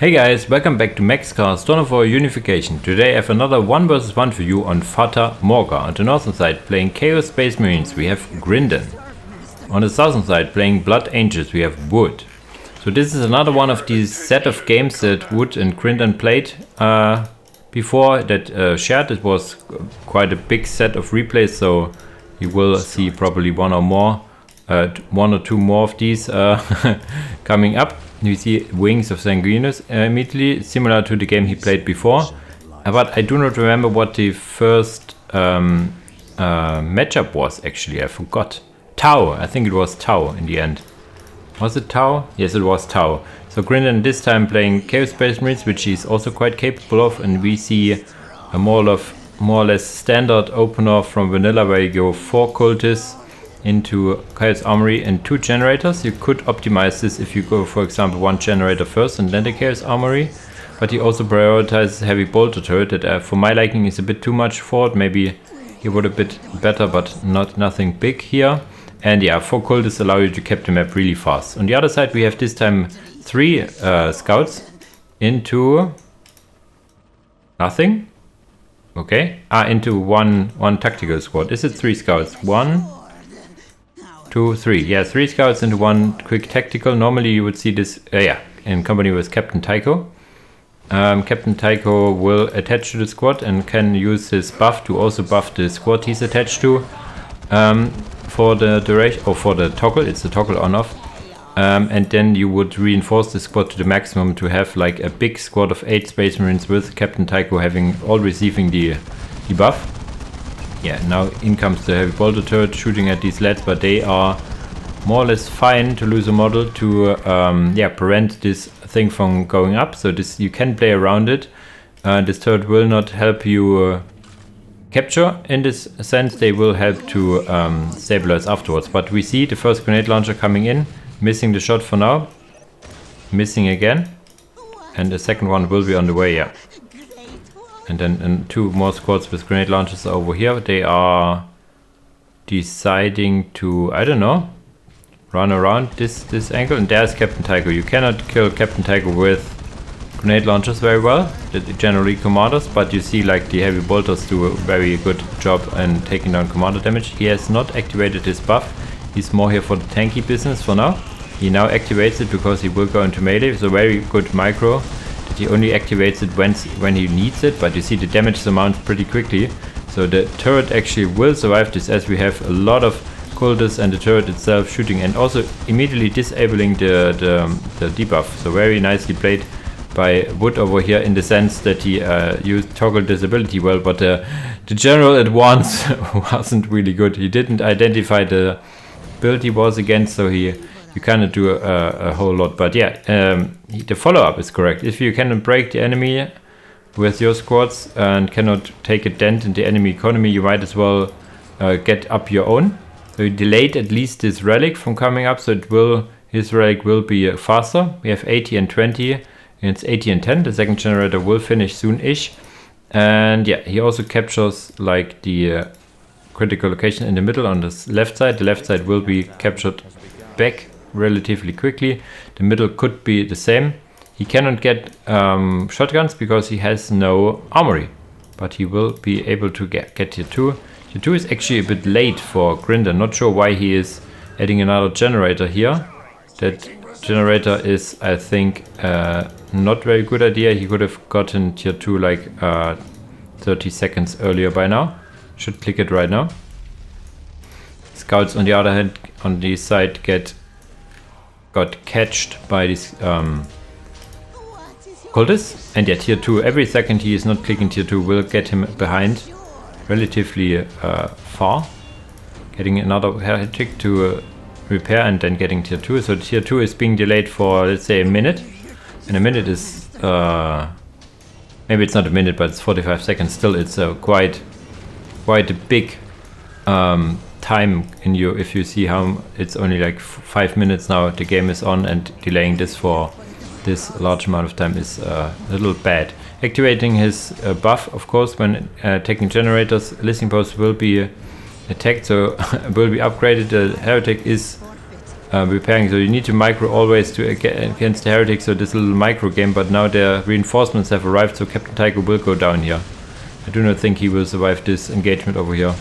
Hey guys, welcome back to Soulstorm for Unification. Today I have another 1 vs 1 for you on Fata Morga. On the northern side playing Chaos Space Marines we have Grindan. On the southern side playing Blood Angels we have Wood. So this is another one of these set of games that Wood and Grindan played before that shared. It was quite a big set of replays, so you will see probably one or two more of these coming up. You see Wings of Sanguinus immediately, similar to the game he played before. But I do not remember what the first matchup was actually, I forgot. Tau, I think it was Tau in the end. Was it Tau? Yes, it was Tau. So Grindan this time playing Chaos Space Marines, which he's also quite capable of, and we see a more or less standard opener from vanilla where you go 4 cultists into Chaos Armory and 2 generators. You could optimize this if you go, for example, 1 generator first and then the Chaos Armory. But he also prioritizes heavy bolter turret that for my liking is a bit too much for it. Maybe he would a bit better, but nothing big here. And yeah, 4 cultists allow you to cap the map really fast. On the other side we have this time 3 scouts into nothing. Okay. Into one tactical squad. Is it 3 scouts? 1, 2, 3. Yeah, 3 scouts into 1 quick tactical. Normally you would see this in company with Captain Tycho. Captain Tycho will attach to the squad and can use his buff to also buff the squad he's attached to. For the duration, or for the toggle, it's the toggle on off. And then you would reinforce the squad to the maximum to have like a big squad of 8 Space Marines with Captain Tycho having all receiving the buff. Yeah, now in comes the heavy bolter turret shooting at these lads, but they are more or less fine to lose a model to prevent this thing from going up. So this you can play around it. This turret will not help you capture in this sense. They will help to stabilize afterwards. But we see the first grenade launcher coming in, missing the shot for now, missing again, and the second one will be on the way. Yeah. And then 2 more squads with grenade launchers over here. They are deciding to, I don't know, run around this angle. And there's Captain Tycho. You cannot kill Captain Tycho with grenade launchers very well, the generally commanders, but you see like the heavy bolters do a very good job in taking down commander damage. He has not activated his buff. He's more here for the tanky business for now. He now activates it because he will go into melee. It's a very good micro. He only activates it when he needs it, but you see the damage amounts pretty quickly. So the turret actually will survive this, as we have a lot of cultists and the turret itself shooting and also immediately disabling the debuff. So very nicely played by Wood over here in the sense that he used toggle disability well, but the general at once wasn't really good. He didn't identify the build he was against, so you cannot do a whole lot. But yeah, the follow-up is correct. If you cannot break the enemy with your squads and cannot take a dent in the enemy economy, you might as well get up your own. So you delayed at least this relic from coming up, so his relic will be faster. We have 80 and 20, and it's 80 and 10. The second generator will finish soon-ish. And yeah, he also captures like the critical location in the middle on the left side. The left side will be captured back relatively quickly. The middle could be the same. He cannot get shotguns because he has no armory, but he will be able to get tier 2. Tier 2 is actually a bit late for Grindan. Not sure why he is adding another generator here. That generator is, I think, not very good idea. He could have gotten tier 2 like 30 seconds earlier by now. Should click it right now. Scouts on the other hand on the side got catched by these cultists, and yeah, tier 2, every second he is not clicking tier 2 will get him behind relatively far, getting another heretic to repair and then getting tier 2. So tier 2 is being delayed for, let's say, a minute, and a minute is maybe it's not a minute, but it's 45 seconds. Still, it's quite a big time in you. If you see how it's only like 5 minutes now the game is on, and delaying this for this large amount of time is a little bad. Activating his buff, of course, when taking generators, listening posts will be attacked, so will be upgraded. The heretic is repairing. So you need to micro always to against the heretics. So this little micro game. But now the reinforcements have arrived. So Captain Tycho will go down here. I do not think he will survive this engagement over here.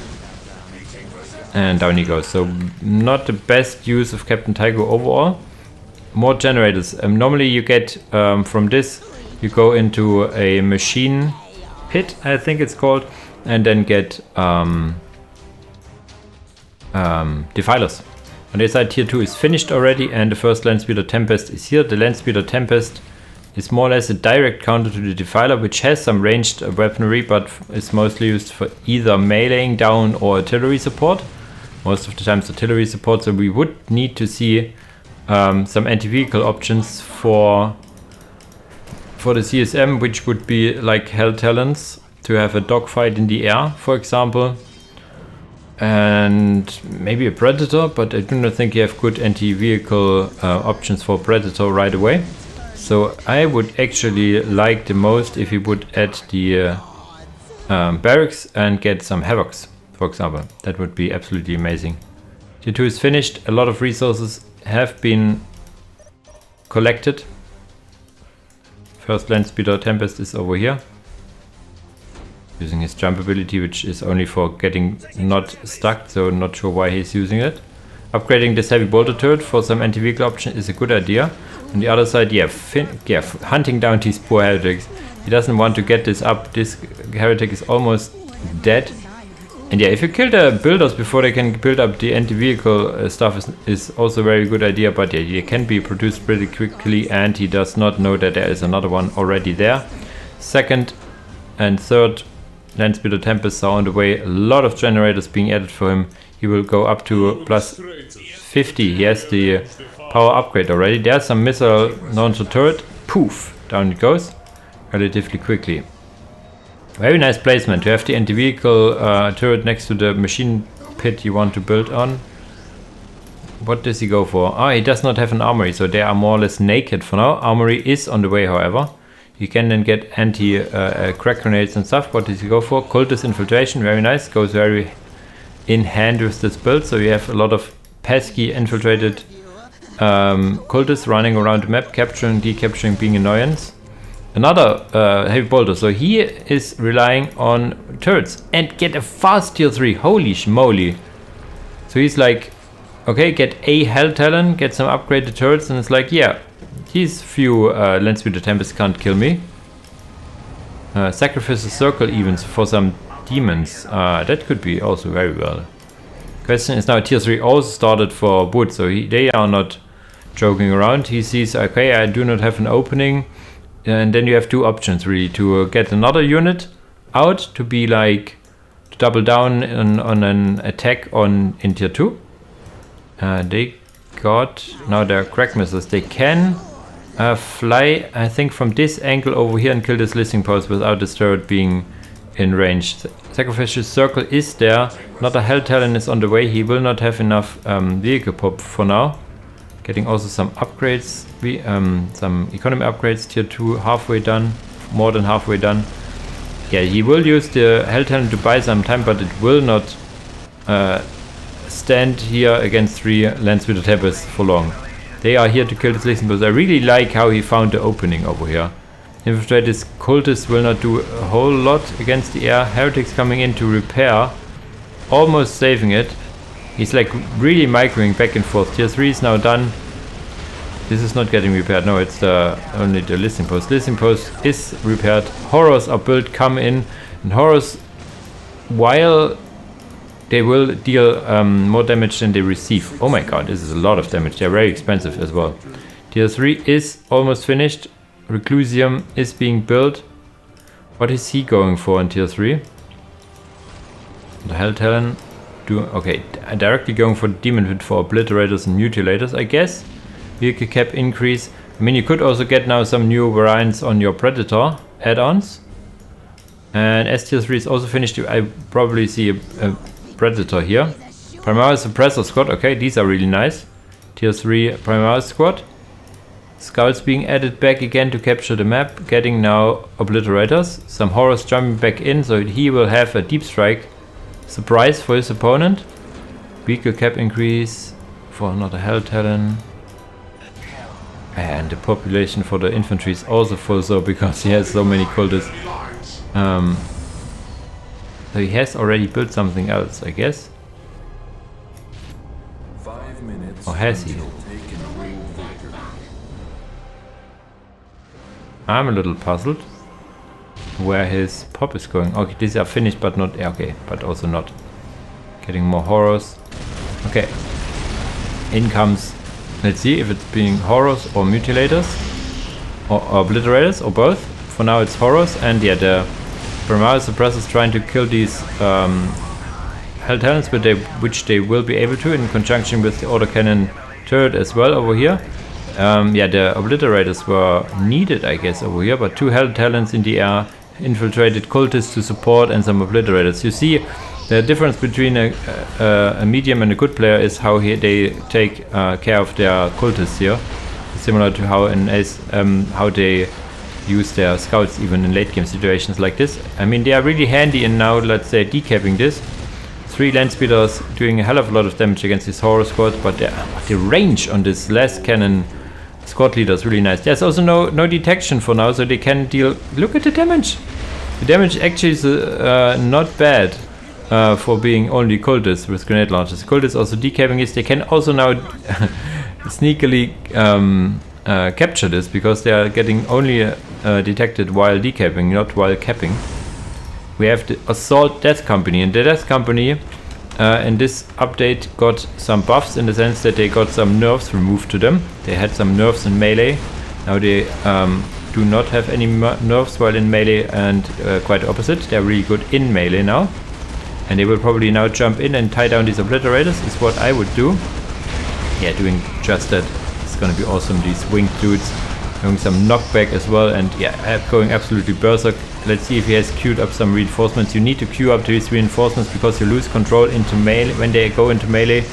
And down he goes. So not the best use of Captain Tycho overall. More generators. Normally you get from this, you go into a machine pit, I think it's called, and then get defilers. On the side, tier 2 is finished already, and the first Landspeeder Tempest is here. The Landspeeder Tempest is more or less a direct counter to the defiler, which has some ranged weaponry, but is mostly used for either meleeing down or artillery support. Most of the times artillery support, so we would need to see some anti-vehicle options for the CSM, which would be like Hell Talons, to have a dogfight in the air, for example. And maybe a Predator, but I do not think you have good anti-vehicle options for Predator right away. So I would actually like the most if you would add the barracks and get some Havocs, for example. That would be absolutely amazing. Tier 2 is finished. A lot of resources have been collected. First Landspeeder Tempest is over here, using his jump ability, which is only for getting not stuck, so not sure why he's using it. Upgrading this heavy bolter turret for some anti-vehicle option is a good idea. On the other side, hunting down these poor heretics. He doesn't want to get this up. This heretic is almost dead. And yeah, if you kill the builders before they can build up the anti-vehicle stuff is also a very good idea, but yeah, it can be produced pretty quickly, and he does not know that there is another one already there. Second and third Landspeeder Tempest are on the way. A lot of generators being added for him. He will go up to plus 50. He has the power upgrade already. There's some missile launcher turret. Poof! Down it goes relatively quickly. Very nice placement to have the anti-vehicle turret next to the machine pit you want to build on. What does he go for? Ah, he does not have an armory, so they are more or less naked for now. Armory is on the way, however. You can then get anti-crack grenades and stuff. What does he go for? Cultist infiltration, very nice. Goes very in hand with this build, so you have a lot of pesky infiltrated cultists running around the map, capturing, decapturing, being annoyance. Another heavy bolter, so he is relying on turrets and get a fast tier 3, holy schmoly. So he's like, okay, get a Hell Talon, get some upgraded turrets, and it's like, yeah, these few Landspeeder Tempests can't kill me. Sacrifice a circle evens for some demons, that could be also very well. Question is now, tier 3 also started for wood, so they are not joking around. He sees, okay, I do not have an opening. And then you have two options really, to get another unit out to be like to double down on an attack in tier 2. They got now their crack missiles. They can fly, I think, from this angle over here and kill this listening post without this turret being in range. Sacrificial circle is there. Not a Hell Talon is on the way. He will not have enough vehicle pop for now. Getting also some upgrades, some economy upgrades, tier 2 halfway done, more than halfway done. Yeah, he will use the Hell Talon to buy some time, but it will not stand here against 3 Landspeeder Tempests for long. They are here to kill this listening post. I really like how he found the opening over here. Infiltrated cultists will not do a whole lot against the air. Heretics coming in to repair, almost saving it. He's like really microing back and forth. Tier 3 is now done. This is not getting repaired. No, it's only the listening post. Listening post is repaired. Horrors are built, come in. And horrors, while they will deal more damage than they receive. Oh my god, this is a lot of damage. They're very expensive as well. Tier 3 is almost finished. Reclusium is being built. What is he going for in tier 3? The Hell Talon. Okay, directly going for Demon Pit for obliterators and mutilators, I guess. Vehicle cap increase. I mean, you could also get now some new variants on your Predator add-ons. And as tier 3 is also finished, I probably see a Predator here. Primaris Suppressor Squad, okay, these are really nice. Tier 3 Primaris Squad. Scouts being added back again to capture the map. Getting now obliterators. Some horrors jumping back in, so he will have a deep strike surprise for his opponent. Vehicle cap increase. for another Hell Talon. And the population for the infantry is also full, so because he has so many cultists. So he has already built something else, I guess. 5 minutes. Or has he? I'm a little puzzled where his pop is going. Okay, these are finished, but not okay, but also not getting more horrors. Okay, in comes. Let's see if it's being horrors or mutilators or obliterators or both. For now, it's horrors, and yeah, the Primal suppressors trying to kill these Hell Talons, which they will be able to in conjunction with the autocannon turret as well over here. Yeah, the obliterators were needed, I guess, over here, but 2 Hell Talons in the air, infiltrated cultists to support, and some obliterators. You see, the difference between a medium and a good player is how they take care of their cultists here. Similar to how in Ace, how they use their scouts even in late game situations like this. I mean, they are really handy in now, let's say, decapping this. 3 land speeders doing a hell of a lot of damage against this horror squad, but the range on this last cannon squad leader is really nice. There's also no detection for now, so they can deal. Look at the damage. The damage actually is not bad for being only cultists with grenade launchers. Cultists also decapping this. They can also now sneakily capture this because they are getting only detected while decapping, not while capping. We have the Assault Death Company, and the Death Company in this update got some buffs in the sense that they got some nerfs removed to them. They had some nerfs in melee. Now they do not have any nerfs while in melee, and quite opposite. They're really good in melee now. And they will probably now jump in and tie down these obliterators, is what I would do. Yeah, doing just that. It's gonna be awesome. These winged dudes doing some knockback as well, and yeah, going absolutely berserk. Let's see if he has queued up some reinforcements. You need to queue up these reinforcements because you lose control into melee when they go into melee.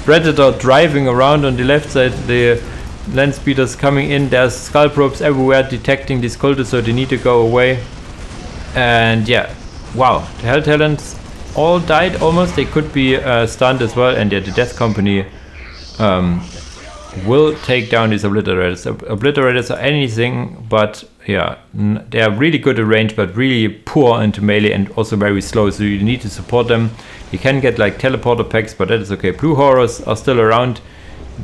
Predator driving around on the left side, the land speeders coming in. There's skull probes everywhere detecting these cultists, so they need to go away. And yeah, wow, the Hell Talons all died almost. They could be stunned as well, and yeah, the Death Company will take down these obliterators. Obliterators are anything but, yeah, they are really good at range, but really poor into melee and also very slow, so you need to support them. You can get like teleporter packs, but that is okay. Blue horrors are still around,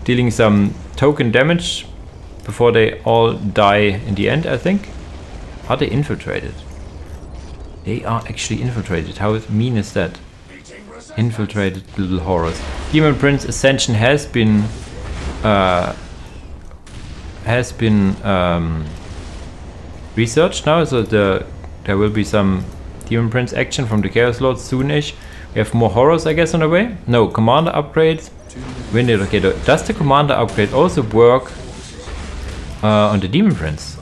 dealing some token damage before they all die in the end, I think. Are they infiltrated? They are actually infiltrated. How mean is that? Infiltrated little horrors. Demon Prince Ascension has been researched now, so there will be some Demon Prince action from the Chaos Lords soonish. We have more horrors, I guess, on the way. No, commander upgrades. Okay, does the commander upgrade also work on the Demon Prince?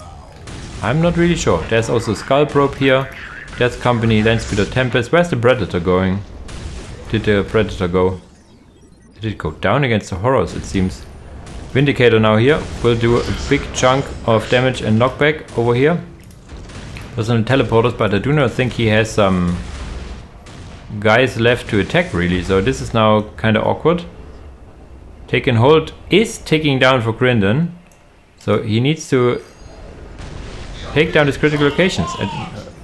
I'm not really sure. There's also Skull Probe here. Death Company, Landspeeder Tempest. Where's the Predator going? Did the Predator go? Did it go down against the horrors, it seems. Vindicator now here will do a big chunk of damage and knockback over here. There's some teleporters, but I do not think he has some guys left to attack really, so this is now kind of awkward. Take and hold is taking down for Grindan, so he needs to take down his critical locations. And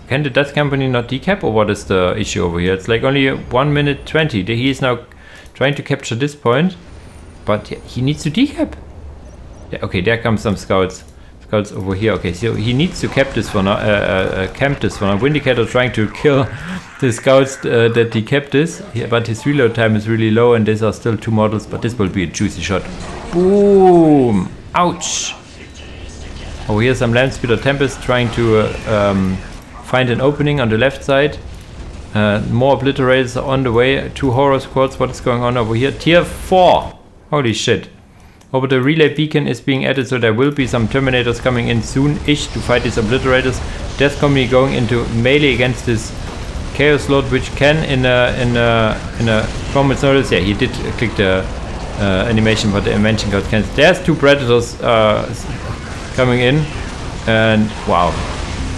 can the Death Company not decap, or what is the issue over here? It's like only 1 minute 20. He is now trying to capture this point, but he needs to decap. Yeah, okay, there comes some scouts. Scouts over here. Okay, so he needs to cap this one. Camp this one. Vindicator trying to kill the scouts that decap this, yeah, but his reload time is really low, and these are still 2 models. But this will be a juicy shot. Boom! Ouch! Oh, here's some Landspeeder Tempest trying to find an opening on the left side. More obliterators are on the way. 2 horror squads. What is going on over here? Tier 4. Holy shit. Over the relay beacon is being added, so there will be some Terminators coming in soon-ish to fight these obliterators. Death Company going into melee against this Chaos Lord, which can in a moment's notice. Yeah, he did click the animation, but the animation got cancelled. There's 2 Predators coming in, and wow,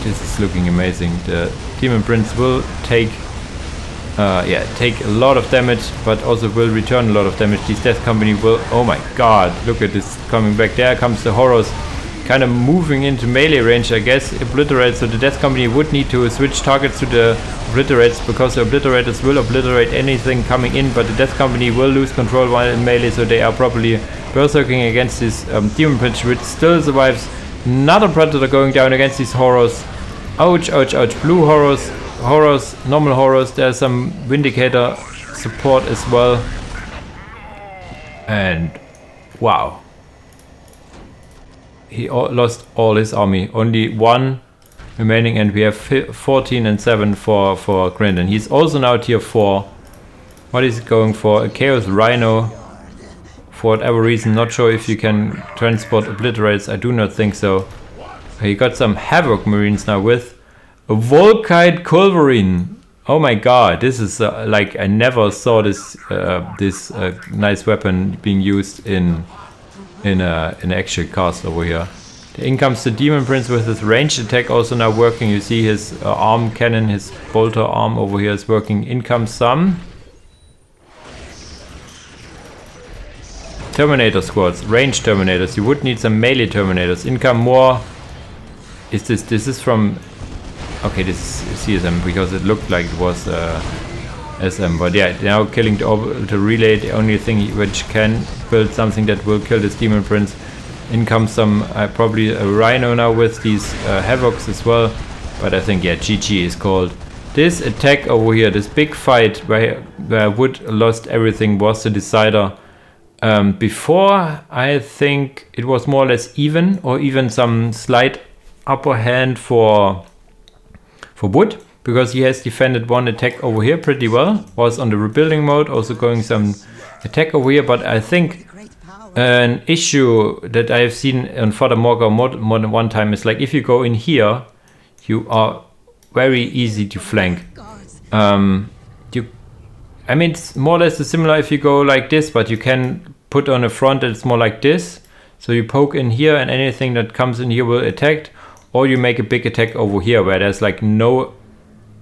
this is looking amazing. The Demon Prince will take yeah, take a lot of damage, but also will return a lot of damage. This Death Company will, oh my god, look at this coming back. There comes the Horrors, kind of moving into melee range, I guess. Obliterate, so the Death Company would need to switch targets to the Obliterates, because the Obliterators will obliterate anything coming in, but the Death Company will lose control while in melee, so they are probably berserking against this Demon Prince, which still survives. Another Predator going down against these Horrors. Ouch, ouch, ouch. Blue Horrors, Horrors, normal Horrors. There's some Vindicator support as well. And wow. He lost all his army. Only one remaining, and we have 14 and 7 for Grindan. He's also now tier 4. What is he going for? A Chaos Rhino. For whatever reason, not sure if you can transport Obliterates. I do not think so. He got some Havoc Marines now with a Volkite Culverin. Oh my god, this is like, I never saw this nice weapon being used in actual cast over here. In comes the Demon Prince with his ranged attack also now working. You see his arm cannon, his bolter arm over here is working. In comes some Terminator squads, ranged Terminators. You would need some melee Terminators. In come more. This is from, okay, this is CSM because it looked like it was SM, but yeah, now killing the relay, the only thing which can build something that will kill this Demon Prince. In comes some, probably a Rhino now with these Havocs as well, but I think, yeah, GG is called. This attack over here, this big fight where Wood lost everything, was the decider. Before, I think it was more or less even, or even some slight upper hand for Wood, because he has defended one attack over here pretty well. Was on the rebuilding mode, also going some attack over here, but I think an issue that I have seen on Fata Morga more than one time is like, if you go in here, you are very easy to flank. I mean, it's more or less similar if you go like this, but you can put on a front that's more like this. So you poke in here and anything that comes in here will attack, or you make a big attack over here where there's like no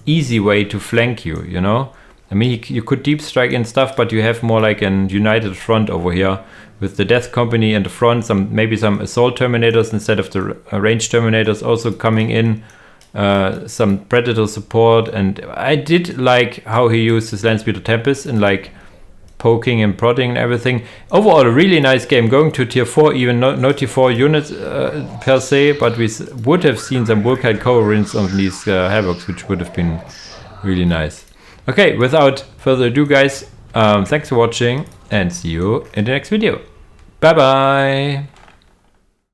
easy way to flank you, you know? I mean, you could deep strike and stuff, but you have more like an united front over here with the Death Company and the front, maybe some Assault Terminators instead of the ranged Terminators also coming in. Some Predator support, and I did like how he used his Landspeeder Tempest and like poking and prodding and everything. Overall, a really nice game, going to tier 4, even no tier 4 units per se, but we would have seen some Volkite Culverins on these Havocs, which would have been really nice. Okay, without further ado guys, thanks for watching and see you in the next video. Bye bye!